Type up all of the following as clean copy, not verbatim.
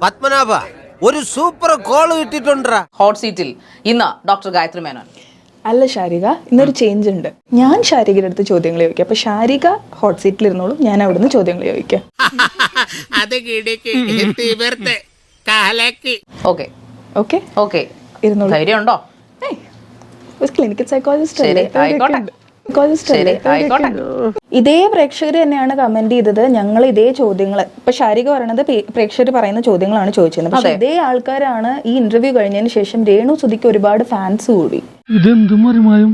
പത്മനാഭ ഒരു super call കിട്ടിട്ടുണ്ടാ. Hot സീറ്റിൽ ഇന്ന് ഡോക്ടർ ഗായത്രി മേനോൻ. അല്ല ഷാരിക, ഇന്നൊരു ചേഞ്ച് ഉണ്ട്. ഞാൻ ഷാരികയുടെ അടുത്ത് ചോദ്യങ്ങൾ ചോദിക്കാം. അപ്പൊ ഷാരിക ഹോട്ട് സീറ്റിൽ ഇരുന്നോളും, ഞാൻ അവിടുന്ന് ചോദ്യങ്ങൾ ചോദിക്കാം. ഓക്കെ ഓക്കെ ഓക്കെ, ഇരുന്നോളൂ. ധൈര്യമുണ്ടോ? ക്ലിനിക്കൽ സൈക്കോളജിസ്റ്റ് ശരി, ആയിക്കോട്ടെ. ഇതേ പ്രേക്ഷകർ തന്നെയാണ് കമന്റ് ചെയ്തത്. ഞങ്ങൾ ഇതേ ചോദ്യങ്ങൾ, ഇപ്പൊ ഷാരിക പറയണത് പ്രേക്ഷകർ പറയുന്ന ചോദ്യങ്ങളാണ് ചോദിച്ചത്. പക്ഷെ ഇതേ ആൾക്കാരാണ് ഈ ഇന്റർവ്യൂ കഴിഞ്ഞതിന് ശേഷം രേണു സുധിക്ക് ഒരുപാട് ഫാൻസ് കൂടി. ഇതെന്തും മറിമായും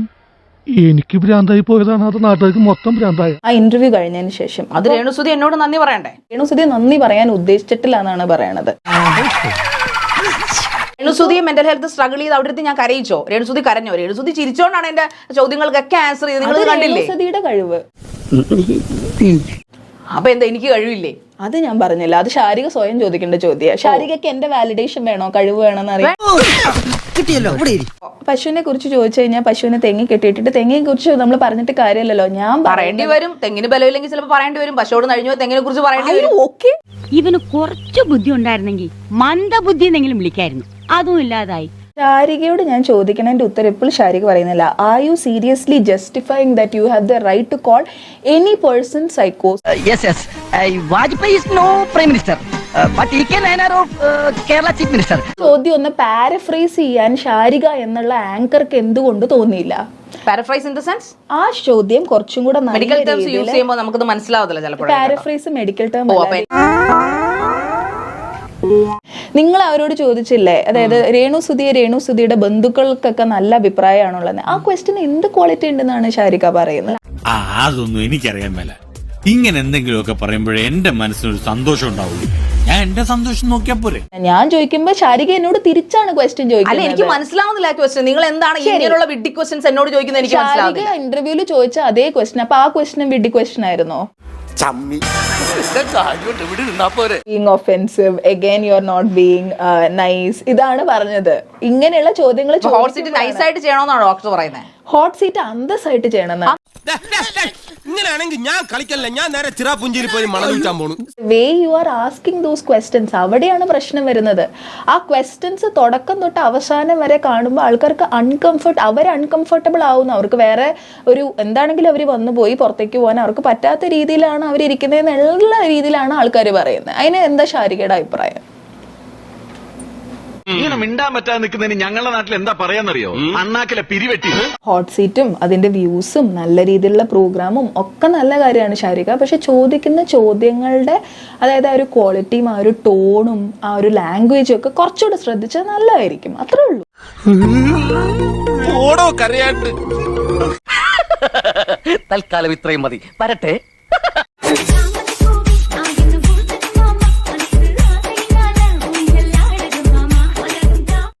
എനിക്ക് ഭ്രാന്തായി പോയതാണ്, അത് നാട്ടുകാർക്ക് മൊത്തം ഭ്രാന്തായ. ആ ഇന്റർവ്യൂ കഴിഞ്ഞതിന് ശേഷം അത് രേണുസുധി എന്നോട് നന്ദി പറയണ്ടേ? രേണുസുധി നന്ദി പറയാൻ ഉദ്ദേശിച്ചിട്ടില്ല എന്നാണ് പറയണത്. രേണുസുധി മെന്റൽ ഹെൽത്ത് സ്ട്രഗിൾ ചെയ്ത് അവിടെ ഞാൻ കരയിച്ചോ? രേണുസുധി കരഞ്ഞോ? രേണുസുധി ചിരിച്ചോണ്ടാണ് എന്റെ ചോദ്യങ്ങൾക്കൊക്കെ ആൻസർ ചെയ്ത്. നിങ്ങൾ കണ്ടില്ലേ രേണുസുധിയുടെ കഴിവ്? അപ്പൊ എന്താ എനിക്ക് കഴിവില്ലേ? അത് ഞാൻ പറഞ്ഞില്ല, അത് ഷാരിക സ്വയം ചോദിക്കേണ്ട ചോദ്യം. ഷാരികക്ക് എന്റെ വാലിഡേഷൻ വേണോ, കഴിവ് വേണമെന്ന് അറിയാം. പശുവിനെ കുറിച്ച് ചോദിച്ചു കഴിഞ്ഞാൽ പശുവിനെ തെങ്ങി കെട്ടിയിട്ടിട്ട് തെങ്ങിനെ കുറിച്ച് നമ്മൾ പറഞ്ഞിട്ട് കാര്യമില്ലല്ലോ. ഞാൻ പറയേണ്ടി വരും. തെങ്ങിന് ബലമില്ലെങ്കിൽ ചിലപ്പോൾ പറയേണ്ടി വരും. പശുവോട് കഴിഞ്ഞു തെങ്ങിനെ കുറിച്ച് പറയേണ്ടി വരും. ഓക്കെ, ഇവന് കുറച്ച് ബുദ്ധി ഉണ്ടായിരുന്നെങ്കിൽ മന്ദബുദ്ധി എന്നെങ്കിലും വിളിക്കായിരുന്നു. അതും ഇല്ലാതായി. ഷാരികയോട് ഞാൻ ചോദിക്കണതിന്റെ ഉത്തരം ഇപ്പോൾ ഷാരിക പറയുന്നില്ല. Are you seriously justifying that you have the right to call any person സൈക്കോസ്? Yes Vajpayee is no prime minister, but he can inner of Kerala chief minister. ചോദ്യം ഒന്ന് പാരഫ്രേസ് ചെയ്യാൻ ഷാരിക എന്നുള്ള ആങ്കർക്ക് എന്തുകൊണ്ട് തോന്നിയില്ല? പാരഫ്രൈസ് ഇൻ ദ സെൻസ് ആ ചോദ്യം കുറച്ചും കൂടെ മെഡിക്കൽ ടേംസ് യൂസ് ചെയ്യുമ്പോൾ നമുക്കത് മനസ്സിലാവത്തില്ല ചിലപ്പോൾ. Paraphrase medical term. നിങ്ങൾ അവരോട് ചോദിച്ചില്ലേ, അതായത് രേണുസുധിയുടെ ബന്ധുക്കൾക്കൊക്കെ നല്ല അഭിപ്രായമാണുള്ളത്. ആ ക്വസ്റ്റ്യൻ എന്ത് ക്വാളിറ്റി ഉണ്ടെന്നാണ് ഷാരിക പറയുന്നത്? അതൊന്നും എനിക്കറിയാൻ മേല. ഇങ്ങനെ എന്തെങ്കിലുമൊക്കെ പറയുമ്പോഴേ എന്റെ മനസ്സിനൊരു സന്തോഷം ഉണ്ടാവുള്ളൂ. ഞാൻ എന്റെ സന്തോഷം നോക്കിയാ പോരെ. ഞാൻ ചോദിക്കുമ്പോ ഷാരിക എന്നോട് തിരിച്ചാണ് ക്വസ്റ്റ്യൻ അല്ല, ചോദിക്കുന്നത്. എനിക്ക് മനസ്സിലാവുന്നില്ല ക്വസ്റ്റ്യൻ. നിങ്ങൾ എന്താണ് ഇങ്ങനെയുള്ള വിഡ്ഢി ക്വസ്റ്റ്യൻസ് എന്നോട് ചോദിക്കുന്നത്? എനിക്ക് മനസ്സിലാവുന്നില്ല. ഷാരിക ഇന്റർവ്യൂല് ചോദിച്ച അതേ ക്വസ്റ്റ്യൻ, അപ്പൊ ആ ക്വസ്റ്റ്യൻ വിഡ്ഢി ക്വസ്റ്റ്യൻ ആയിരുന്നോ? Being offensive, again you are not being nice, ഇതാണ് പറഞ്ഞത്. ഇങ്ങനെയുള്ള ചോദ്യങ്ങൾ ഹോട്ട് സീറ്റ് നൈസായിട്ട് ചെയ്യണമെന്നാണ് ഡോക്ടർ പറയുന്നത്. ഹോട്ട് സീറ്റ് അന്തസ്സായിട്ട് ചെയ്യണമെന്നാണ്. ഇങ്ങനെയാണെങ്കിൽ ഞാൻ കളിക്കല്ല, ഞാൻ നേരെ ചിറാപുഞ്ചിയിൽ പോയി മണം വിൽക്കാൻ പോണു. Way you are asking those questions, അവിടെയാണ് പ്രശ്നം വരുന്നത്. ആ ക്വസ്റ്റ്യൻസ് തുടക്കം തൊട്ട് അവസാനം വരെ കാണുമ്പോൾ ആൾക്കാർക്ക് അവർ അൺകംഫർട്ടബിൾ ആവുന്നു. അവർക്ക് വേറെ ഒരു എന്താണെങ്കിലും അവർ വന്നു പോയി പുറത്തേക്ക് പോകാൻ അവർക്ക് പറ്റാത്ത രീതിയിലാണ് അവരിയ്ക്കുന്നതെന്നുള്ള രീതിയിലാണ് ആൾക്കാർ പറയുന്നത്. അതിന് എന്താ ഷാരികയുടെ അഭിപ്രായം? ഇങ്ങനെ മിണ്ടാൻ പറ്റാതെ നിൽക്കുന്നതിന് ഞങ്ങളുടെ നാട്ടിൽ എന്താ പറയാന്നറിയോ? അണ്ണാക്കിലെ പിരിവെട്ടി. ഹോട്ട് സീറ്റും അതിന്റെ വ്യൂസും നല്ല രീതിയിലുള്ള പ്രോഗ്രാമും ഒക്കെ നല്ല കാര്യമാണ് ഷാരിക. പക്ഷെ ചോദിക്കുന്ന ചോദ്യങ്ങളുടെ അതായത് ആ ഒരു ക്വാളിറ്റിയും ആ ഒരു ടോണും ആ ഒരു ലാംഗ്വേജും ഒക്കെ കുറച്ചുകൂടെ ശ്രദ്ധിച്ചാൽ നല്ലതായിരിക്കും. അത്രേ ഉള്ളൂ. തൽക്കാലം ഇത്രയും മതി. വരട്ടെ.